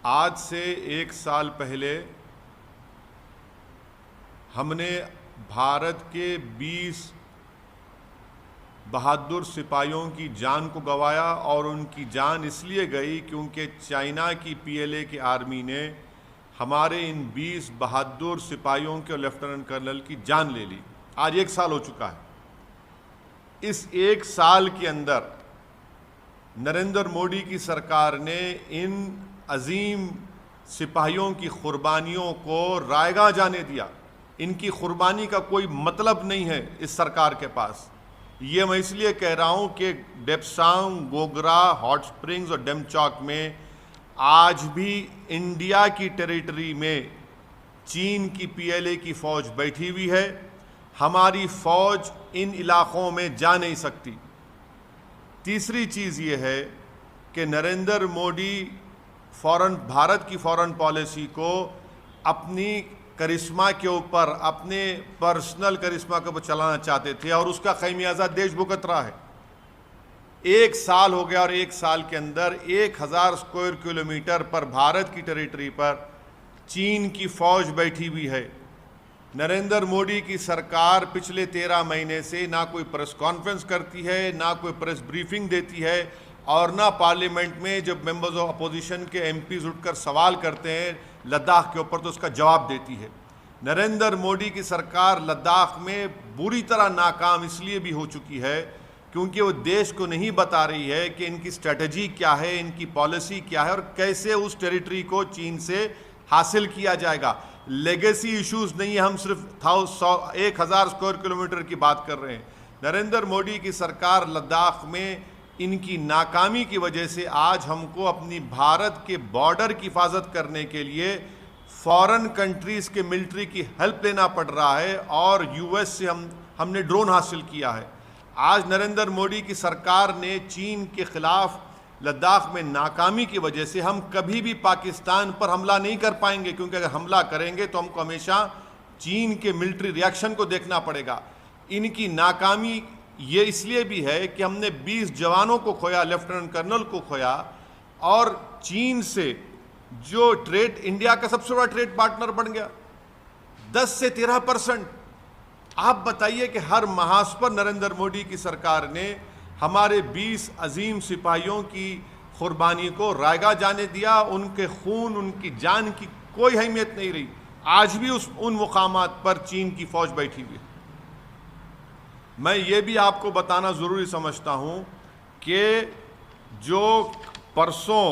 आज से 1 साल पहले हमने भारत के 20 बहादुर सिपाहियों की जान को गंवाया और उनकी जान इसलिए गई क्योंकि चाइना की पीएलए की आर्मी ने हमारे इन 20 बहादुर सिपाहियों के और लेफ्टिनेंट कर्नल की जान ले ली। आज 1 साल हो चुका है। इस 1 साल के अंदर नरेंद्र मोदी की सरकार ने इन अजीम सिपाहियों की कुर्बानियों को रायगा जाने दिया। इनकी कुर्बानी का कोई मतलब नहीं है इस सरकार के पास। ये मैं इसलिए कह रहा हूँ कि डेप्सांग, गोगरा, हॉट स्प्रिंग्स और डेमचौक में आज भी इंडिया की टेरिटरी में चीन की पीएलए की फौज बैठी हुई है। हमारी फौज इन इलाकों में जा नहीं सकती। तीसरी चीज़ ये है कि नरेंद्र मोदी भारत की फॉरेन पॉलिसी को अपनी करिश्मा के ऊपर, अपने पर्सनल करिश्मा के ऊपर चलाना चाहते थे और उसका खमियाजा देश भुगत रहा है। 1 साल हो गया और 1 साल के अंदर 1000 स्क्वायर किलोमीटर पर भारत की टेरिटरी पर चीन की फौज बैठी हुई है। नरेंद्र मोदी की सरकार पिछले 13 महीने से ना कोई प्रेस कॉन्फ्रेंस करती है, ना कोई प्रेस ब्रीफिंग देती है और ना पार्लियामेंट में जब मेंबर्स ऑफ अपोजिशन के एमपीज उठकर सवाल करते हैं लद्दाख के ऊपर तो उसका जवाब देती है। नरेंद्र मोदी की सरकार लद्दाख में बुरी तरह नाकाम इसलिए भी हो चुकी है क्योंकि वो देश को नहीं बता रही है कि इनकी स्ट्रेटजी क्या है, इनकी पॉलिसी क्या है और कैसे उस टेरिटरी को चीन से हासिल किया जाएगा। लेगेसी इश्यूज नहीं है, हम सिर्फ 1000 स्क्वायर किलोमीटर की बात कर रहे हैं। नरेंद्र मोदी की सरकार लद्दाख में इनकी नाकामी की वजह से आज हमको अपनी भारत के बॉर्डर की हिफाजत करने के लिए फॉरेन कंट्रीज के मिलिट्री की हेल्प लेना पड़ रहा है और यूएस से हमने ड्रोन हासिल किया है। आज नरेंद्र मोदी की सरकार ने चीन के खिलाफ लद्दाख में नाकामी की वजह से हम कभी भी पाकिस्तान पर हमला नहीं कर पाएंगे, क्योंकि अगर हमला करेंगे तो हमको हमेशा चीन के मिलिट्री रिएक्शन को देखना पड़ेगा। इनकी नाकामी ये इसलिए भी है कि हमने 20 जवानों को खोया, लेफ्टिनेंट कर्नल को खोया और चीन से जो ट्रेड, इंडिया का सबसे बड़ा ट्रेड पार्टनर बन गया 10 से 13%। आप बताइए कि हर महाज पर नरेंद्र मोदी की सरकार ने हमारे 20 अजीम सिपाहियों की कुर्बानी को रायगा जाने दिया। उनके खून, उनकी जान की कोई अहमियत नहीं रही। आज भी उन मुकामात पर चीन की फौज बैठी हुई है। मैं ये भी आपको बताना ज़रूरी समझता हूँ कि जो परसों